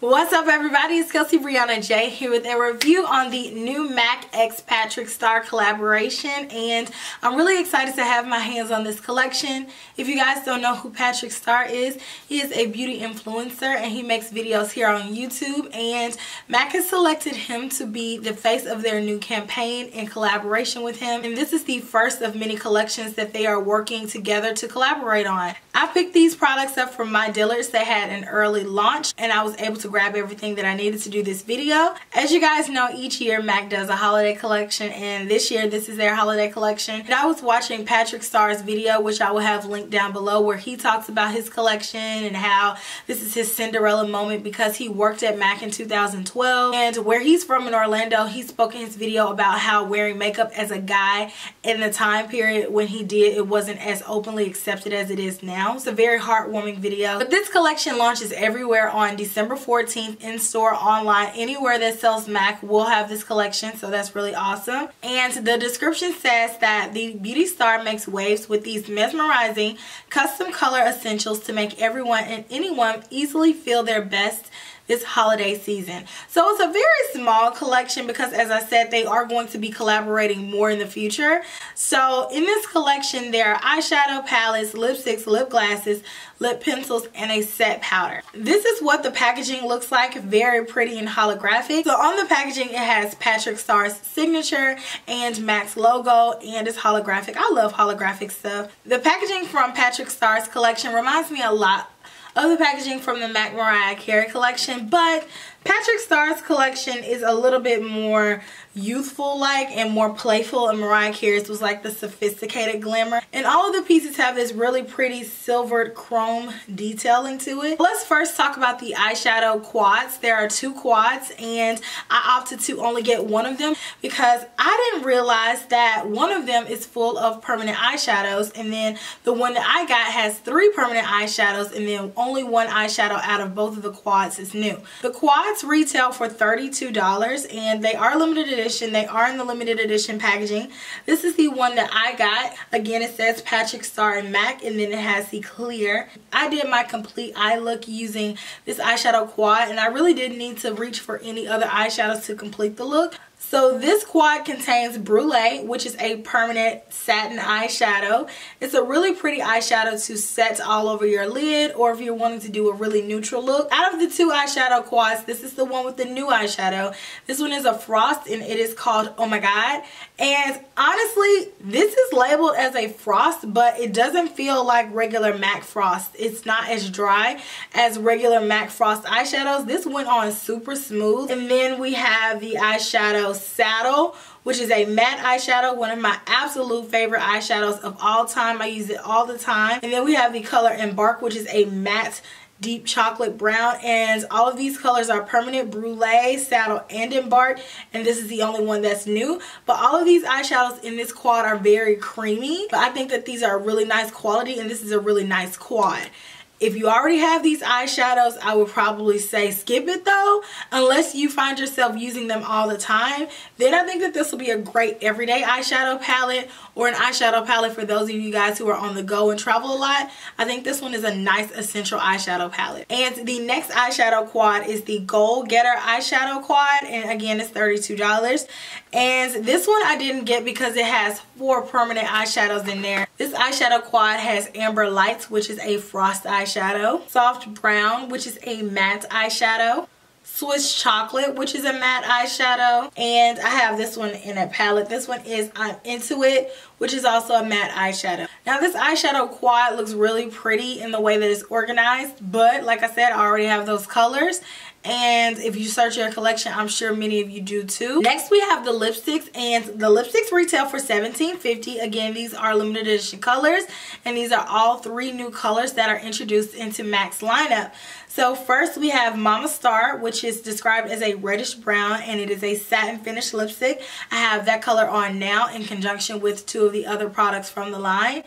What's up everybody, it's KelseeBrianaJai here with a review on the new MAC x Patrick Starrr collaboration, and I'm really excited to have my hands on this collection. If you guys don't know who Patrick Starrr is, he is a beauty influencer and he makes videos here on YouTube, and MAC has selected him to be the face of their new campaign in collaboration with him, and this is the first of many collections that they are working together to collaborate on. I picked these products up from my Dillard's. They had an early launch and I was able to grab everything that I needed to do this video. As you guys know, each year MAC does a holiday collection, and this year this is their holiday collection. And I was watching Patrick Starr's video, which I will have linked down below, where he talks about his collection and how this is his Cinderella moment because he worked at MAC in 2012, and where he's from in Orlando, he spoke in his video about how wearing makeup as a guy in the time period when he did, it wasn't as openly accepted as it is now. It's a very heartwarming video. But this collection launches everywhere on December 14th, in store, online, anywhere that sells MAC will have this collection, so that's really awesome. And the description says that the beauty star makes waves with these mesmerizing custom color essentials to make everyone and anyone easily feel their best this holiday season. So it's a very small collection because, as I said, they are going to be collaborating more in the future. So in this collection there are eyeshadow palettes, lipsticks, lip glosses, lip pencils, and a set powder. This is what the packaging looks like, very pretty and holographic. So on the packaging it has Patrick Starr's signature and MAC's logo, and it's holographic. I love holographic stuff. The packaging from Patrick Starr's collection reminds me a lot of the packaging from the MAC Mariah Carey collection, but Patrick Starr's collection is a little bit more youthful like and more playful, and Mariah Carey's was like the sophisticated glamour. And all of the pieces have this really pretty silvered chrome detailing to it. Let's first talk about the eyeshadow quads. There are two quads and I opted to only get one of them because I didn't realize that one of them is full of permanent eyeshadows, and then the one that I got has 3 permanent eyeshadows, and then only one eyeshadow out of both of the quads is new. The quads retail for $32 and they are limited edition. They are in the limited edition packaging. This is the one that I got. Again, it says Patrick Starrr and MAC, and then it has the clear. I did my complete eye look using this eyeshadow quad, and I really didn't need to reach for any other eyeshadows to complete the look. So this quad contains Brulee, which is a permanent satin eyeshadow. It's a really pretty eyeshadow to set all over your lid, or if you're wanting to do a really neutral look. Out of the 2 eyeshadow quads, this is the one with the new eyeshadow. This one is a frost and it is called Oh My God. And honestly, this is labeled as a frost, but it doesn't feel like regular MAC frost. It's not as dry as regular MAC frost eyeshadows. This went on super smooth. And then we have the eyeshadow Saddle, which is a matte eyeshadow, one of my absolute favorite eyeshadows of all time. I use it all the time. And then we have the color Embark, which is a matte deep chocolate brown, and all of these colors are permanent: Brulee, Saddle, and Embark, and this is the only one that's new. But all of these eyeshadows in this quad are very creamy, but I think that these are really nice quality, and this is a really nice quad. If you already have these eyeshadows, I would probably say skip it though, unless you find yourself using them all the time. Then I think that this will be a great everyday eyeshadow palette, or an eyeshadow palette for those of you guys who are on the go and travel a lot. I think this one is a nice essential eyeshadow palette. And the next eyeshadow quad is the Goalgetter eyeshadow quad, and again it's $32. And this one I didn't get because it has 4 permanent eyeshadows in there. This eyeshadow quad has Amber Lights, which is a frost eyeshadow, Soft Brown, which is a matte eyeshadow, Swiss Chocolate, which is a matte eyeshadow, and I have this one in a palette. This one is I'm Into It, which is also a matte eyeshadow. Now this eyeshadow quad looks really pretty in the way that it's organized, but like I said, I already have those colors. And if you search your collection, I'm sure many of you do too. Next we have the lipsticks, and the lipsticks retail for $17.50. Again, these are limited edition colors, and these are all 3 new colors that are introduced into MAC's lineup. So first we have MamaStarrr, which is described as a reddish brown, and it is a satin finish lipstick. I have that color on now in conjunction with 2 of the other products from the line.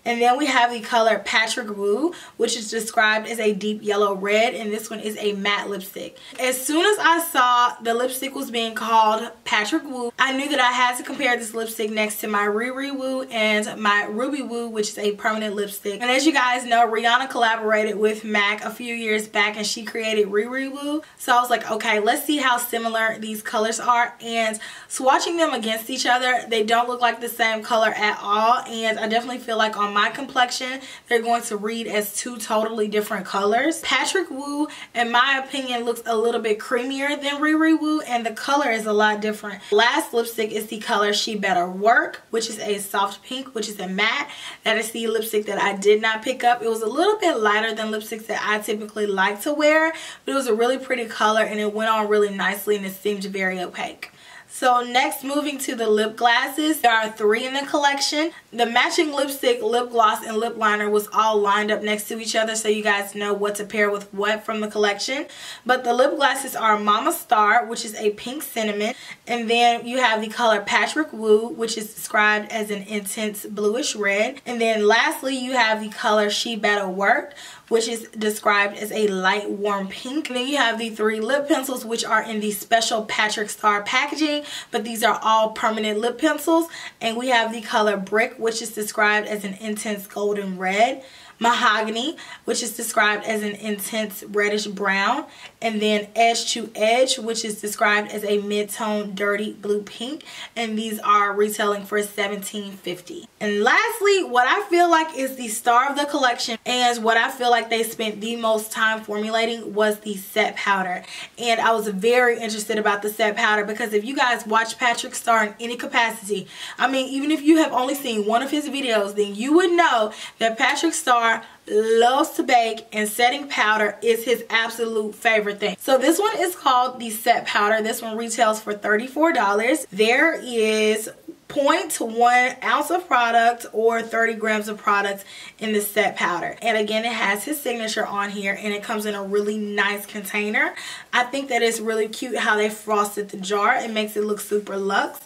And then we have the color Patrick Woo, which is described as a deep yellow red, and this one is a matte lipstick. As soon as I saw the lipstick was being called Patrick Woo, I knew that I had to compare this lipstick next to my Riri Woo and my Ruby Woo, which is a permanent lipstick. And as you guys know, Rihanna collaborated with MAC a few years back and she created Riri Woo. So I was like, okay, let's see how similar these colors are. And swatching them against each other, they don't look like the same color at all. And I definitely feel like on my complexion, they're going to read as two totally different colors. Patrick Woo, in my opinion, looks a little bit creamier than Riri Woo, and the color is a lot different. Last lipstick is the color She Better Werrrk, which is a soft pink, which is a matte. That is the lipstick that I did not pick up. It was a little bit lighter than lipsticks that I typically like to wear, but it was a really pretty color and it went on really nicely and it seemed very opaque. So next, moving to the lip glosses, there are 3 in the collection. The matching lipstick, lip gloss, and lip liner was all lined up next to each other so you guys know what to pair with what from the collection. But the lip glosses are MamaStarrr, which is a pink cinnamon. And then you have the color Patrick Woo, which is described as an intense bluish red. And then lastly, you have the color She Better Werrrk, which is described as a light warm pink. And then you have the 3 lip pencils, which are in the special Patrick Starrr packaging, but these are all permanent lip pencils. And we have the color Brick, which is described as an intense golden red. Mahogany, which is described as an intense reddish brown, and then Edge to Edge, which is described as a mid-tone dirty blue pink, and these are retailing for $17.50. And lastly, what I feel like is the star of the collection and what I feel like they spent the most time formulating was the set powder. And I was very interested about the set powder because if you guys watch Patrick Starrr in any capacity, I mean, even if you have only seen one of his videos, then you would know that Patrick Starrr loves to bake and setting powder is his absolute favorite thing. So this one is called the set powder. This one retails for $34. There is 0.1 ounce of product or 30 grams of product in the set powder. And again, it has his signature on here and it comes in a really nice container. I think that it's really cute how they frosted the jar. It makes it look super luxe.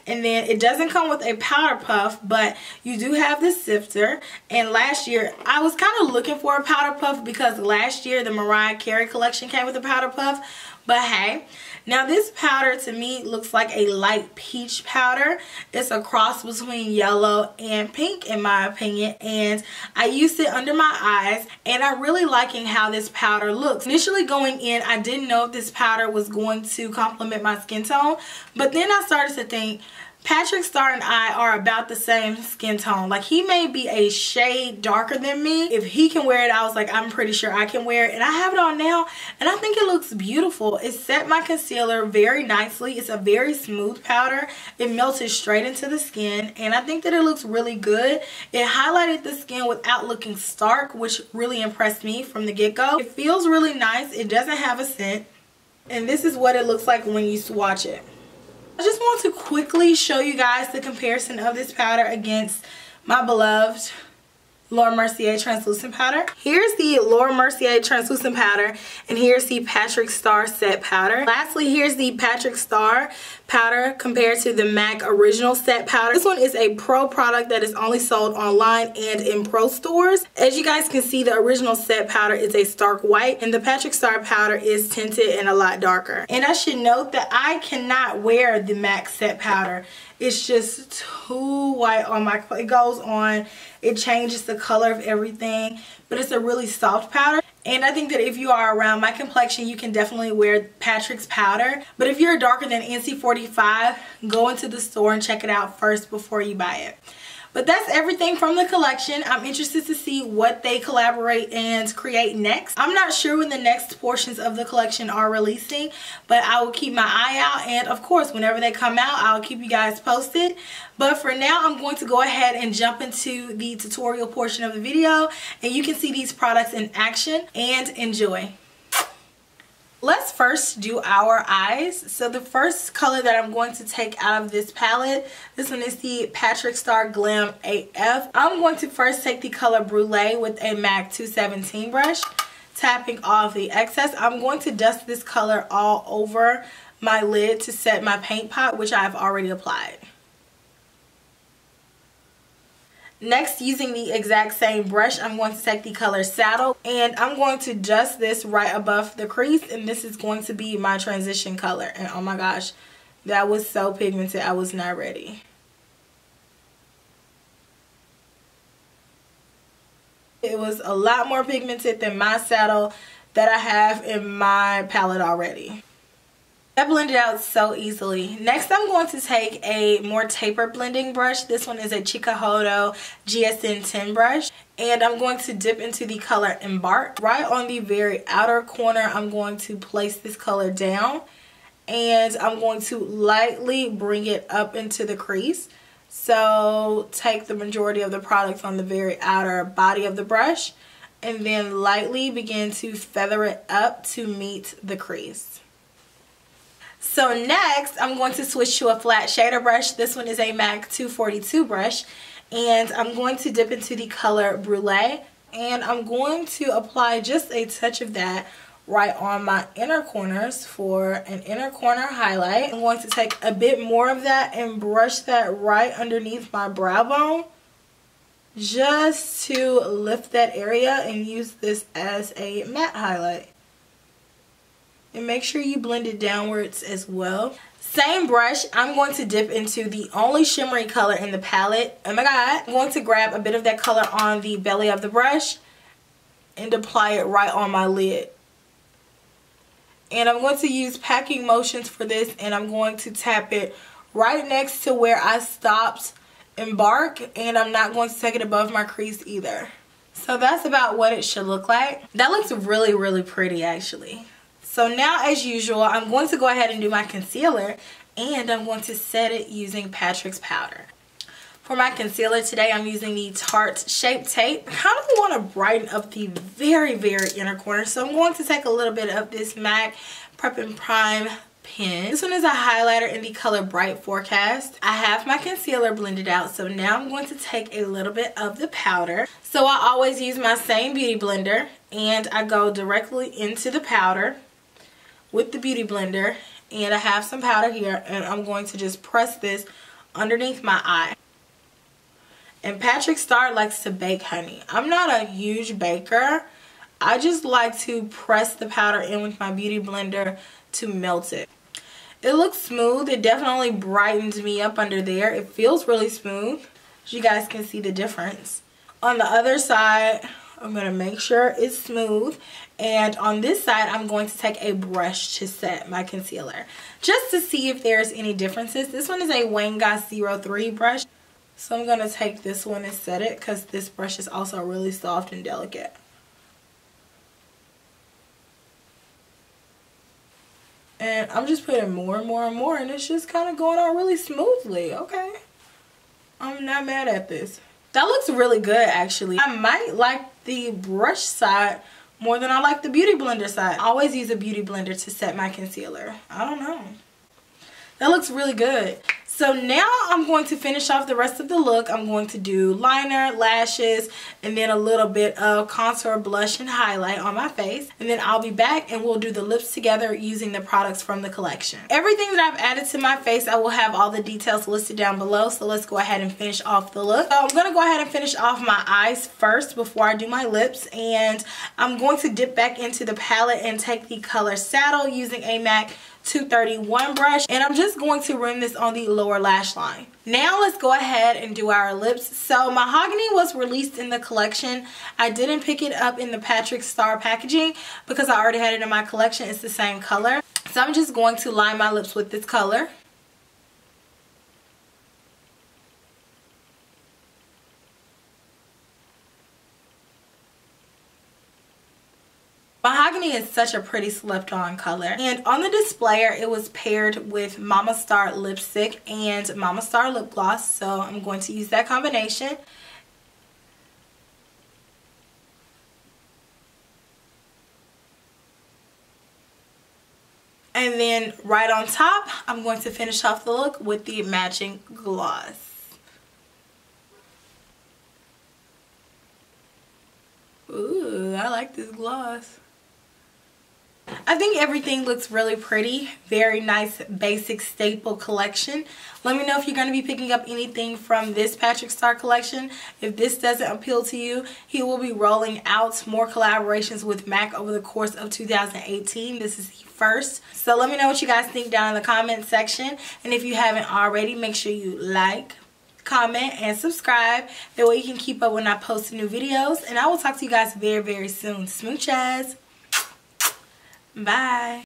And then it doesn't come with a powder puff, but you do have the sifter. And last year, I was kind of looking for a powder puff because last year the Mariah Carey collection came with a powder puff. But hey, now this powder to me looks like a light peach powder. It's a cross between yellow and pink in my opinion. And I used it under my eyes and I'm really liking how this powder looks. Initially going in, I didn't know if this powder was going to complement my skin tone. But then I started to think, Patrick Starrr and I are about the same skin tone. Like, he may be a shade darker than me. If he can wear it, I was like, I'm pretty sure I can wear it. And I have it on now, and I think it looks beautiful. It set my concealer very nicely. It's a very smooth powder. It melted straight into the skin, and I think that it looks really good. It highlighted the skin without looking stark, which really impressed me from the get-go. It feels really nice. It doesn't have a scent, and this is what it looks like when you swatch it. I just want to quickly show you guys the comparison of this powder against my beloved Laura Mercier translucent powder. Here's the Laura Mercier translucent powder, and here's the Patrick Starrr set powder. Lastly, here's the Patrick Starrr powder compared to the MAC original set powder. This one is a pro product that is only sold online and in pro stores. As you guys can see, the original set powder is a stark white and the Patrick Starrr powder is tinted and a lot darker. And I should note that I cannot wear the MAC set powder. It's just too white on my, it goes on, it changes the color of everything, but it's a really soft powder. And I think that if you are around my complexion, you can definitely wear Patrick's powder. But if you're darker than NC45, go into the store and check it out first before you buy it. But that's everything from the collection. I'm interested to see what they collaborate and create next. I'm not sure when the next portions of the collection are releasing, but I will keep my eye out. And of course, whenever they come out, I'll keep you guys posted. But for now, I'm going to go ahead and jump into the tutorial portion of the video. And you can see these products in action and enjoy. Let's first do our eyes. So the first color that I'm going to take out of this palette, this one is the Patrick Starrr Glam AF. I'm going to first take the color Brulee with a MAC 217 brush, tapping off the excess. I'm going to dust this color all over my lid to set my paint pot, which I've already applied. Next, using the exact same brush, I'm going to take the color Saddle and I'm going to dust this right above the crease, and this is going to be my transition color. And oh my gosh, that was so pigmented, I was not ready. It was a lot more pigmented than my Saddle that I have in my palette already. That blended out so easily. Next, I'm going to take a more taper blending brush. This one is a Chikuhodo GSN 10 brush. And I'm going to dip into the color Embark. Right on the very outer corner, I'm going to place this color down. And I'm going to lightly bring it up into the crease. So take the majority of the product on the very outer body of the brush and then lightly begin to feather it up to meet the crease. So next, I'm going to switch to a flat shader brush. This one is a MAC 242 brush, and I'm going to dip into the color Brulee, and I'm going to apply just a touch of that right on my inner corners for an inner corner highlight. I'm going to take a bit more of that and brush that right underneath my brow bone just to lift that area and use this as a matte highlight. And make sure you blend it downwards as well. Same brush, I'm going to dip into the only shimmery color in the palette. Oh my god. I'm going to grab a bit of that color on the belly of the brush and apply it right on my lid. And I'm going to use packing motions for this, and I'm going to tap it right next to where I stopped Embark, and I'm not going to take it above my crease either. So that's about what it should look like. That looks really, really pretty actually. So now, as usual, I'm going to go ahead and do my concealer, and I'm going to set it using Patrick's powder. For my concealer today, I'm using the Tarte Shape Tape. I kind of want to brighten up the very, very inner corner. So I'm going to take a little bit of this MAC Prep and Prime pen. This one is a highlighter in the color Bright Forecast. I have my concealer blended out. So now I'm going to take a little bit of the powder. So I always use my same beauty blender, and I go directly into the powder with the beauty blender. And I have some powder here, and I'm going to just press this underneath my eye. And Patrick Starrr likes to bake honey. I'm not a huge baker. I just like to press the powder in with my beauty blender to melt it. It looks smooth. It definitely brightens me up under there. It feels really smooth. As you guys can see the difference. On the other side, I'm going to make sure it's smooth. And on this side, I'm going to take a brush to set my concealer, just to see if there's any differences. This one is a Wayne Goss 03 brush. So I'm going to take this one and set it, because this brush is also really soft and delicate. And I'm just putting more and more and more, and it's just kind of going on really smoothly. Okay. I'm not mad at this. That looks really good actually. I might like the brush side more than I like the beauty blender side. I always use a beauty blender to set my concealer. I don't know. That looks really good. So now I'm going to finish off the rest of the look. I'm going to do liner, lashes, and then a little bit of contour, blush, and highlight on my face. And then I'll be back and we'll do the lips together using the products from the collection. Everything that I've added to my face, I will have all the details listed down below. So let's go ahead and finish off the look. So I'm going to go ahead and finish off my eyes first before I do my lips. And I'm going to dip back into the palette and take the color Saddle using a MAC 231 brush, and I'm just going to rim this on the lower lash line. Now let's go ahead and do our lips. So Mahogany was released in the collection. I didn't pick it up in the Patrick Starrr packaging because I already had it in my collection. It's the same color. So I'm just going to line my lips with this color. Mahogany is such a pretty slept-on color. And on the displayer, it was paired with MamaStarrr Lipstick and MamaStarrr Lipglass. So I'm going to use that combination. And then right on top, I'm going to finish off the look with the matching gloss. Ooh, I like this gloss. I think everything looks really pretty. Very nice basic staple collection. Let me know if you're going to be picking up anything from this Patrick Starrr collection. If this doesn't appeal to you, he will be rolling out more collaborations with MAC over the course of 2018. This is the first. So let me know what you guys think down in the comment section. And if you haven't already, make sure you like, comment, and subscribe. That way you can keep up when I post new videos. And I will talk to you guys very, very soon. Smooches. Bye.